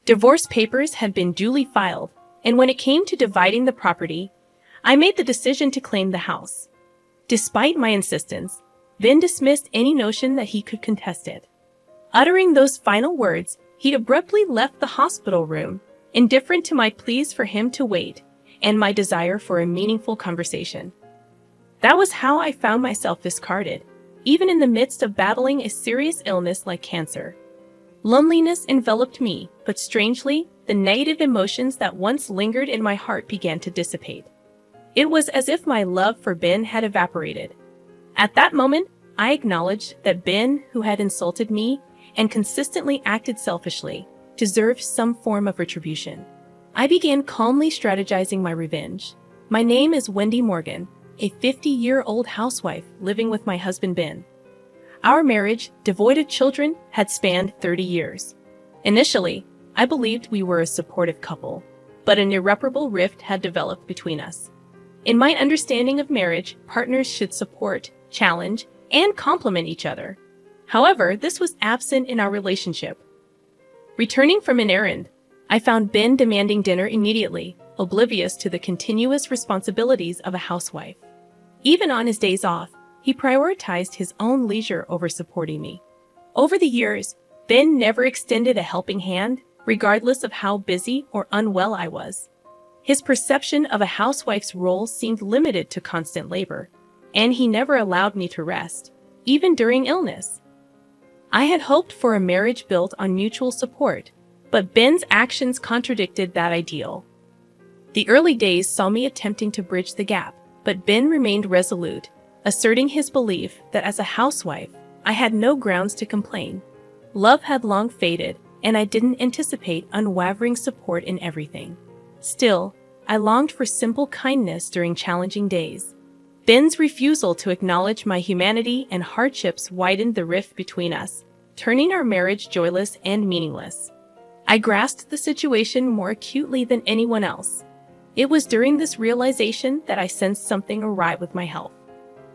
Divorce papers had been duly filed, and when it came to dividing the property, I made the decision to claim the house. Despite my insistence, Ben dismissed any notion that he could contest it. Uttering those final words, he abruptly left the hospital room, indifferent to my pleas for him to wait and my desire for a meaningful conversation. That was how I found myself discarded, even in the midst of battling a serious illness like cancer. Loneliness enveloped me, but strangely, the negative emotions that once lingered in my heart began to dissipate. It was as if my love for Ben had evaporated. At that moment, I acknowledged that Ben, who had insulted me and consistently acted selfishly, deserved some form of retribution. I began calmly strategizing my revenge. My name is Wendy Morgan, a 50-year-old housewife living with my husband Ben. Our marriage, devoid of children, had spanned 30 years. Initially, I believed we were a supportive couple, but an irreparable rift had developed between us. In my understanding of marriage, partners should support, challenge, and complement each other. However, this was absent in our relationship. Returning from an errand, I found Ben demanding dinner immediately, oblivious to the continuous responsibilities of a housewife. Even on his days off, he prioritized his own leisure over supporting me. Over the years, Ben never extended a helping hand, regardless of how busy or unwell I was. His perception of a housewife's role seemed limited to constant labor, and he never allowed me to rest, even during illness. I had hoped for a marriage built on mutual support, but Ben's actions contradicted that ideal. The early days saw me attempting to bridge the gap, but Ben remained resolute, asserting his belief that as a housewife, I had no grounds to complain. Love had long faded, and I didn't anticipate unwavering support in everything. Still, I longed for simple kindness during challenging days. Ben's refusal to acknowledge my humanity and hardships widened the rift between us, turning our marriage joyless and meaningless. I grasped the situation more acutely than anyone else. It was during this realization that I sensed something awry with my health.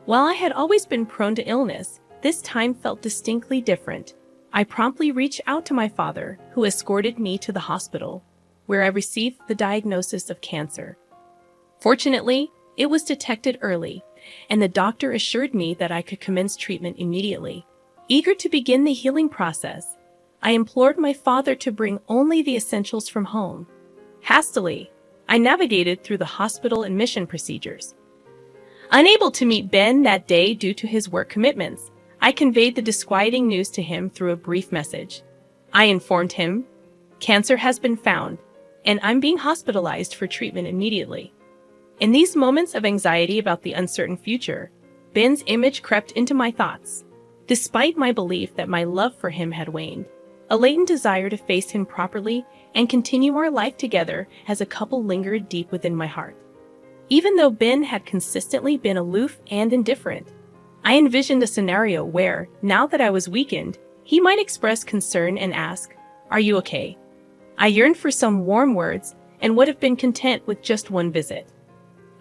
While I had always been prone to illness, this time felt distinctly different. I promptly reached out to my father, who escorted me to the hospital, where I received the diagnosis of cancer. Fortunately, it was detected early, and the doctor assured me that I could commence treatment immediately. Eager to begin the healing process, I implored my father to bring only the essentials from home. Hastily, I navigated through the hospital admission procedures. Unable to meet Ben that day due to his work commitments, I conveyed the disquieting news to him through a brief message. I informed him, "Cancer has been found, and I'm being hospitalized for treatment immediately." In these moments of anxiety about the uncertain future, Ben's image crept into my thoughts. Despite my belief that my love for him had waned, a latent desire to face him properly and continue our life together as a couple lingered deep within my heart. Even though Ben had consistently been aloof and indifferent, I envisioned a scenario where, now that I was weakened, he might express concern and ask, "Are you okay?" I yearned for some warm words and would have been content with just one visit.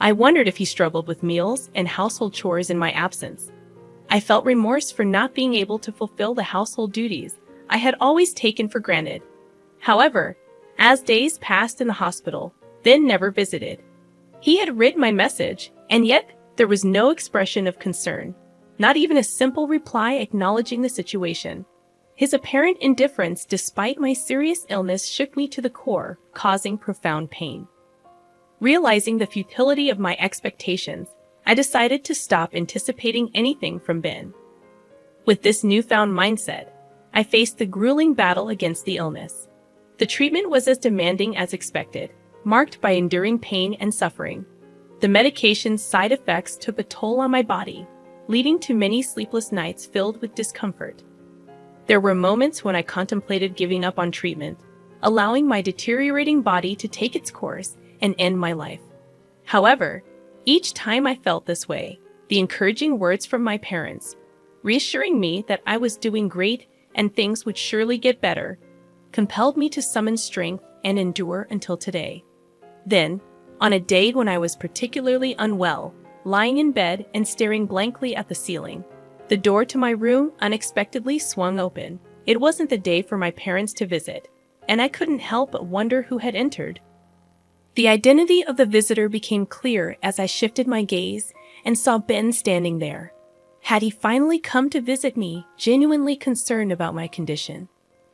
I wondered if he struggled with meals and household chores in my absence. I felt remorse for not being able to fulfill the household duties I had always taken for granted. However, as days passed in the hospital, Ben never visited. He had read my message, and yet there was no expression of concern, not even a simple reply acknowledging the situation. His apparent indifference despite my serious illness shook me to the core, causing profound pain. Realizing the futility of my expectations, I decided to stop anticipating anything from Ben. With this newfound mindset, I faced the grueling battle against the illness. The treatment was as demanding as expected, marked by enduring pain and suffering. The medication's side effects took a toll on my body, leading to many sleepless nights filled with discomfort. There were moments when I contemplated giving up on treatment, allowing my deteriorating body to take its course and end my life. However, each time I felt this way, the encouraging words from my parents, reassuring me that I was doing great and things would surely get better, compelled me to summon strength and endure until today. Then, on a day when I was particularly unwell, lying in bed and staring blankly at the ceiling, the door to my room unexpectedly swung open. It wasn't the day for my parents to visit, and I couldn't help but wonder who had entered. The identity of the visitor became clear as I shifted my gaze and saw Ben standing there. Had he finally come to visit me, genuinely concerned about my condition?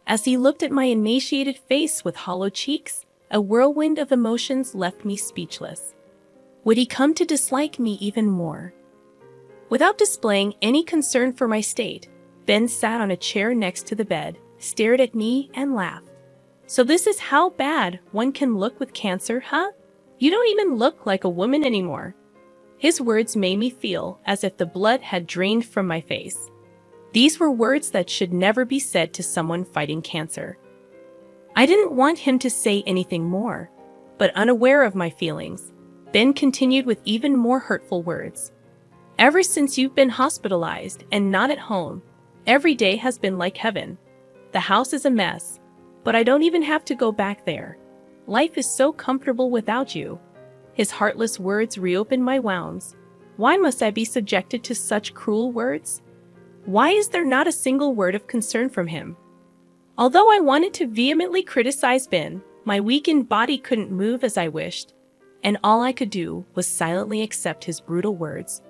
As he looked at my emaciated face with hollow cheeks, a whirlwind of emotions left me speechless. Would he come to dislike me even more? Without displaying any concern for my state, Ben sat on a chair next to the bed, stared at me, and laughed. So this is how bad one can look with cancer, huh? You don't even look like a woman anymore. His words made me feel as if the blood had drained from my face. These were words that should never be said to someone fighting cancer. I didn't want him to say anything more, but unaware of my feelings, Ben continued with even more hurtful words. Ever since you've been hospitalized and not at home, every day has been like heaven. The house is a mess, but I don't even have to go back there. Life is so comfortable without you. His heartless words reopened my wounds. Why must I be subjected to such cruel words? Why is there not a single word of concern from him? Although I wanted to vehemently criticize Ben, my weakened body couldn't move as I wished, and all I could do was silently accept his brutal words.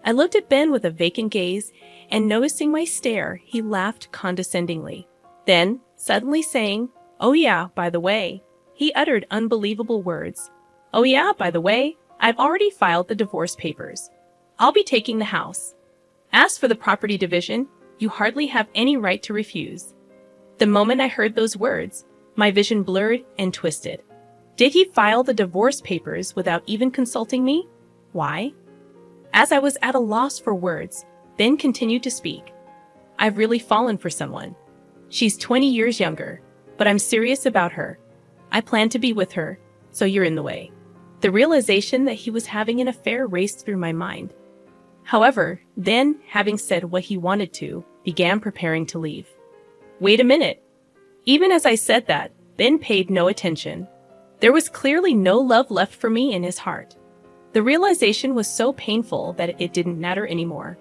I looked at Ben with a vacant gaze, and noticing my stare, he laughed condescendingly. Then, suddenly saying, "Oh yeah, by the way," he uttered unbelievable words. "Oh yeah, by the way, I've already filed the divorce papers. I'll be taking the house. As for the property division, you hardly have any right to refuse." The moment I heard those words, my vision blurred and twisted. Did he file the divorce papers without even consulting me? Why? As I was at a loss for words, Ben continued to speak. "I've really fallen for someone. She's 20 years younger, but I'm serious about her. I plan to be with her, so you're in the way." The realization that he was having an affair raced through my mind. However, then, having said what he wanted to, began preparing to leave. Wait a minute. Even as I said that, Ben paid no attention. There was clearly no love left for me in his heart. The realization was so painful that it didn't matter anymore.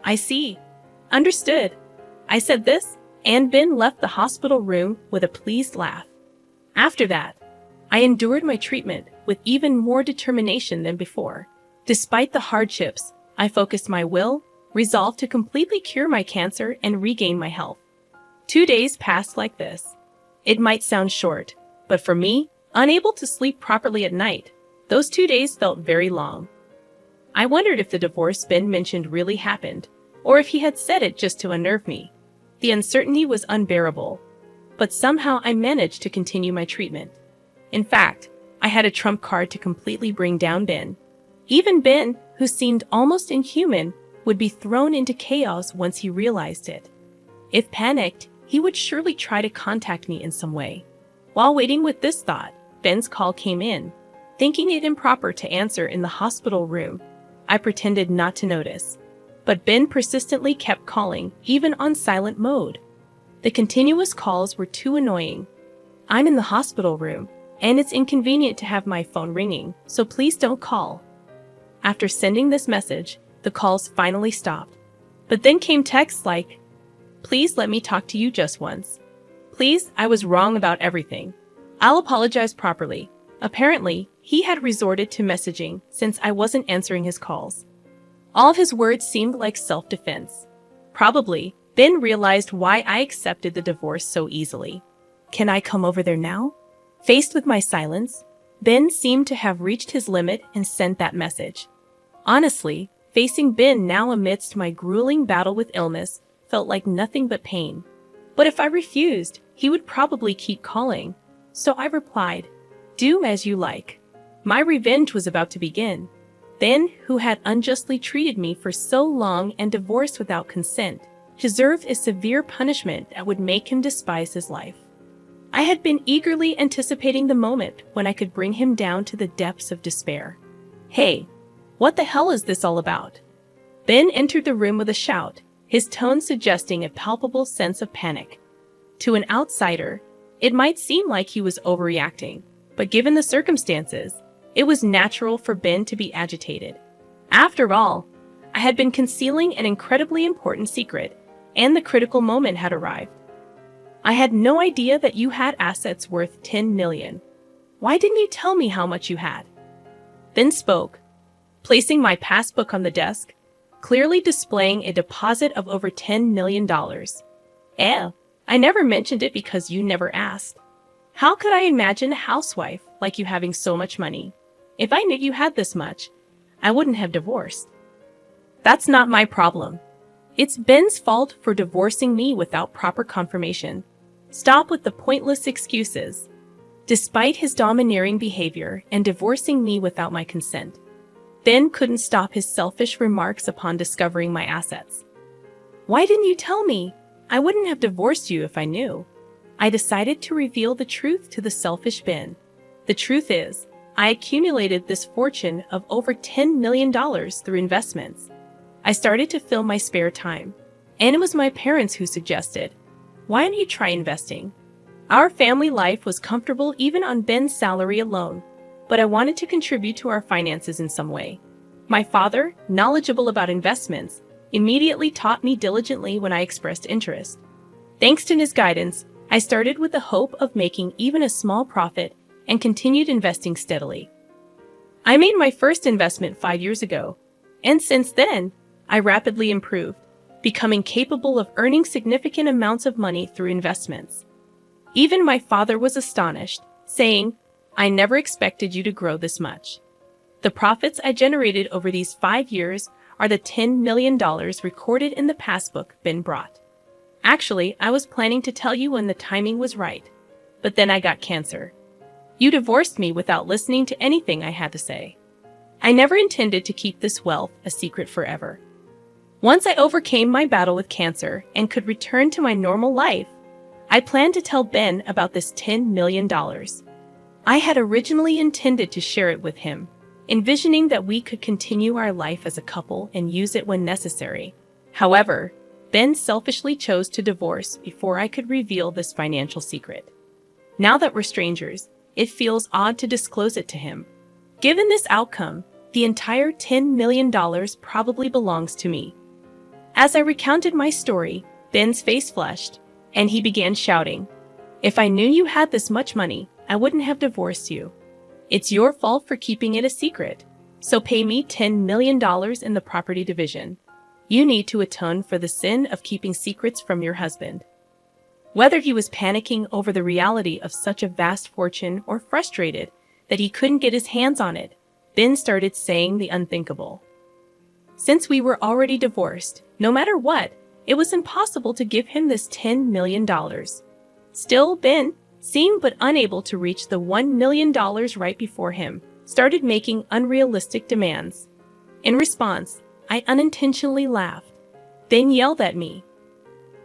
"I see. Understood." I said this, and Ben left the hospital room with a pleased laugh. After that, I endured my treatment with even more determination than before. Despite the hardships, I focused my will, resolved to completely cure my cancer and regain my health. 2 days passed like this. It might sound short, but for me, unable to sleep properly at night, those 2 days felt very long. I wondered if the divorce Ben mentioned really happened, or if he had said it just to unnerve me. The uncertainty was unbearable, but somehow I managed to continue my treatment. In fact, I had a trump card to completely bring down Ben. Even Ben, who seemed almost inhuman, would be thrown into chaos once he realized it. If panicked, he would surely try to contact me in some way. While waiting with this thought, Ben's call came in. Thinking it improper to answer in the hospital room, I pretended not to notice. But Ben persistently kept calling, even on silent mode. The continuous calls were too annoying. "I'm in the hospital room, and it's inconvenient to have my phone ringing, so please don't call." After sending this message, the calls finally stopped. But then came texts like, "Please let me talk to you just once. Please, I was wrong about everything. I'll apologize properly." Apparently, he had resorted to messaging since I wasn't answering his calls. All of his words seemed like self-defense. Probably, Ben realized why I accepted the divorce so easily. "Can I come over there now?" Faced with my silence, Ben seemed to have reached his limit and sent that message. Honestly, facing Ben now amidst my grueling battle with illness felt like nothing but pain. But if I refused, he would probably keep calling. So I replied, "Do as you like." My revenge was about to begin. Ben, who had unjustly treated me for so long and divorced without consent, deserved a severe punishment that would make him despise his life. I had been eagerly anticipating the moment when I could bring him down to the depths of despair. "Hey, what the hell is this all about?" Ben entered the room with a shout, his tone suggesting a palpable sense of panic. To an outsider, it might seem like he was overreacting, but given the circumstances, it was natural for Ben to be agitated. After all, I had been concealing an incredibly important secret, and the critical moment had arrived. I had no idea that you had assets worth 10 million. Why didn't you tell me how much you had? Ben spoke, placing my passbook on the desk, clearly displaying a deposit of over $10 million. I never mentioned it because you never asked. How could I imagine a housewife like you having so much money? If I knew you had this much, I wouldn't have divorced. That's not my problem. It's Ben's fault for divorcing me without proper confirmation. Stop with the pointless excuses. Despite his domineering behavior and divorcing me without my consent, Ben couldn't stop his selfish remarks upon discovering my assets. Why didn't you tell me? I wouldn't have divorced you if I knew. I decided to reveal the truth to the selfish Ben. The truth is, I accumulated this fortune of over $10 million through investments. I started to fill my spare time, and it was my parents who suggested, "Why don't you try investing?" Our family life was comfortable even on Ben's salary alone, but I wanted to contribute to our finances in some way. My father, knowledgeable about investments, immediately taught me diligently when I expressed interest. Thanks to his guidance, I started with the hope of making even a small profit and continued investing steadily. I made my first investment 5 years ago, and since then, I rapidly improved, becoming capable of earning significant amounts of money through investments. Even my father was astonished, saying, "I never expected you to grow this much." The profits I generated over these 5 years are the $10 million recorded in the passbook Ben brought. Actually, I was planning to tell you when the timing was right, but then I got cancer. You divorced me without listening to anything I had to say. I never intended to keep this wealth a secret forever. Once I overcame my battle with cancer and could return to my normal life, I planned to tell Ben about this $10 million. I had originally intended to share it with him, envisioning that we could continue our life as a couple and use it when necessary. However, Ben selfishly chose to divorce before I could reveal this financial secret. Now that we're strangers, it feels odd to disclose it to him. Given this outcome, the entire $10 million probably belongs to me. As I recounted my story, Ben's face flushed, and he began shouting, "If I knew you had this much money, I wouldn't have divorced you. It's your fault for keeping it a secret, so pay me $10 million in the property division. You need to atone for the sin of keeping secrets from your husband." Whether he was panicking over the reality of such a vast fortune or frustrated that he couldn't get his hands on it, Ben started saying the unthinkable. Since we were already divorced, no matter what, it was impossible to give him this $10 million. Still, Ben, seeing but unable to reach the $1 million right before him, started making unrealistic demands. In response, I unintentionally laughed. Ben yelled at me,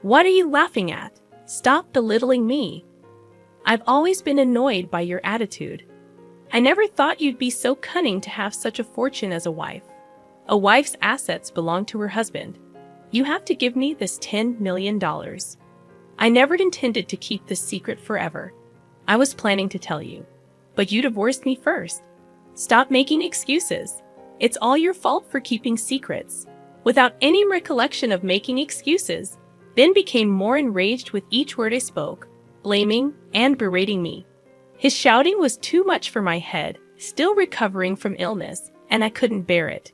"What are you laughing at? Stop belittling me. I've always been annoyed by your attitude. I never thought you'd be so cunning to have such a fortune as a wife. A wife's assets belong to her husband. You have to give me this $10 million. I never intended to keep this secret forever. I was planning to tell you, but you divorced me first. Stop making excuses. It's all your fault for keeping secrets." Without any recollection of making excuses, Ben became more enraged with each word I spoke, blaming and berating me. His shouting was too much for my head, still recovering from illness, and I couldn't bear it.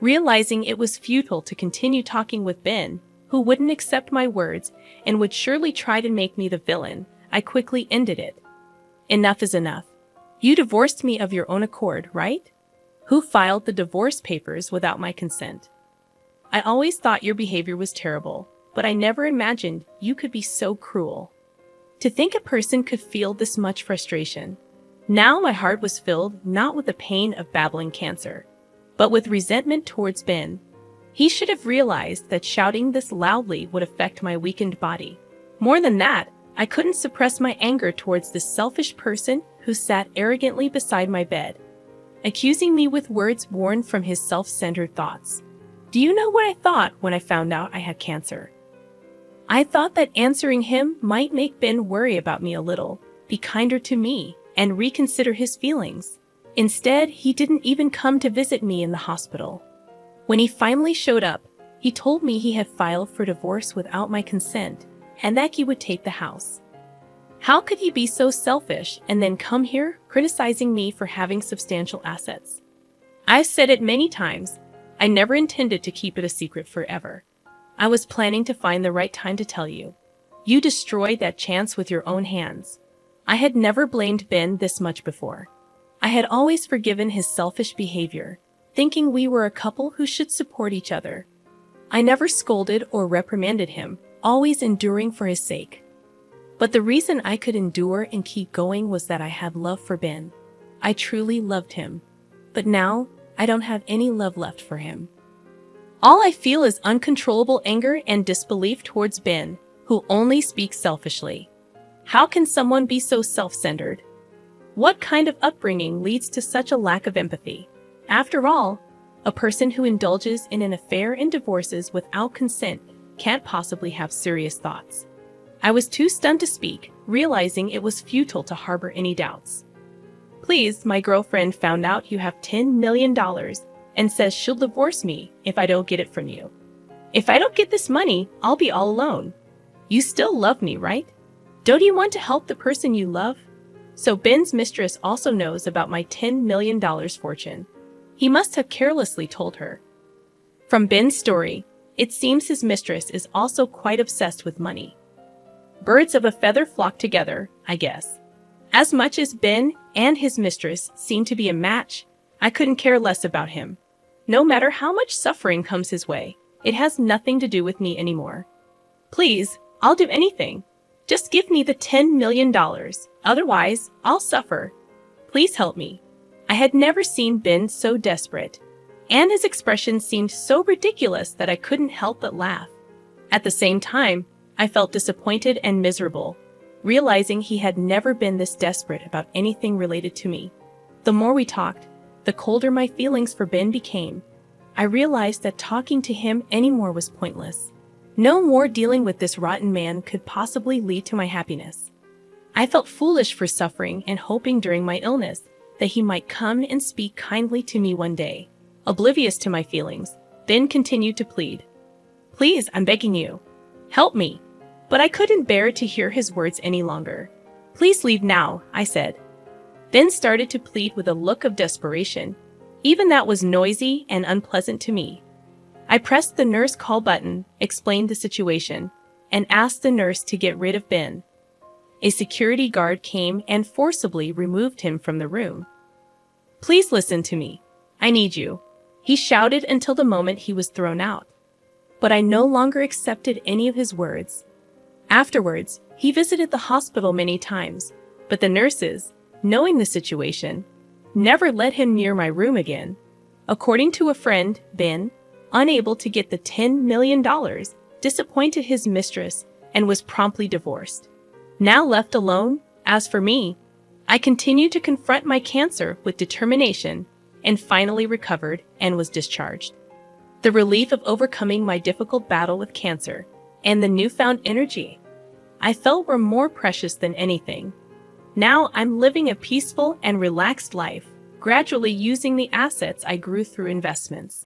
Realizing it was futile to continue talking with Ben, who wouldn't accept my words and would surely try to make me the villain, I quickly ended it. "Enough is enough. You divorced me of your own accord, right? Who filed the divorce papers without my consent? I always thought your behavior was terrible, but I never imagined you could be so cruel. To think a person could feel this much frustration. Now my heart was filled not with the pain of battling cancer, but with resentment towards Ben. He should have realized that shouting this loudly would affect my weakened body. More than that, I couldn't suppress my anger towards this selfish person who sat arrogantly beside my bed, accusing me with words born from his self-centered thoughts. Do you know what I thought when I found out I had cancer? I thought that answering him might make Ben worry about me a little, be kinder to me, and reconsider his feelings. Instead, he didn't even come to visit me in the hospital. When he finally showed up, he told me he had filed for divorce without my consent and that he would take the house. How could he be so selfish and then come here criticizing me for having substantial assets? I've said it many times, I never intended to keep it a secret forever. I was planning to find the right time to tell you. You destroyed that chance with your own hands. I had never blamed Ben this much before. I had always forgiven his selfish behavior, thinking we were a couple who should support each other. I never scolded or reprimanded him, always enduring for his sake. But the reason I could endure and keep going was that I had love for Ben. I truly loved him. But now, I don't have any love left for him. All I feel is uncontrollable anger and disbelief towards Ben, who only speaks selfishly. How can someone be so self-centered? What kind of upbringing leads to such a lack of empathy? After all, a person who indulges in an affair and divorces without consent can't possibly have serious thoughts. I was too stunned to speak, realizing it was futile to harbor any doubts. Please, my girlfriend found out you have $10 million and says she'll divorce me if I don't get it from you. If I don't get this money, I'll be all alone. You still love me, right? Don't you want to help the person you love? So Ben's mistress also knows about my $10 million fortune. He must have carelessly told her. From Ben's story, it seems his mistress is also quite obsessed with money. Birds of a feather flock together, I guess. As much as Ben and his mistress seem to be a match, I couldn't care less about him. No matter how much suffering comes his way, it has nothing to do with me anymore. Please, I'll do anything. Just give me the $10 million. Otherwise, I'll suffer. Please help me. I had never seen Ben so desperate, and his expression seemed so ridiculous that I couldn't help but laugh. At the same time, I felt disappointed and miserable, realizing he had never been this desperate about anything related to me. The more we talked, the colder my feelings for Ben became. I realized that talking to him anymore was pointless. No more dealing with this rotten man could possibly lead to my happiness. I felt foolish for suffering and hoping during my illness that he might come and speak kindly to me one day. Oblivious to my feelings, Ben continued to plead. Please, I'm begging you. Help me. But I couldn't bear to hear his words any longer. Please leave now, I said. Ben started to plead with a look of desperation. Even that was noisy and unpleasant to me. I pressed the nurse call button, explained the situation, and asked the nurse to get rid of Ben. A security guard came and forcibly removed him from the room. Please listen to me. I need you, he shouted until the moment he was thrown out. But I no longer accepted any of his words. Afterwards, he visited the hospital many times, but the nurses, knowing the situation, never let him near my room again. According to a friend, Ben, unable to get the $10 million, disappointed his mistress and was promptly divorced. Now left alone, as for me, I continued to confront my cancer with determination and finally recovered and was discharged. The relief of overcoming my difficult battle with cancer and the newfound energy I felt were more precious than anything. Now I'm living a peaceful and relaxed life, gradually using the assets I grew through investments.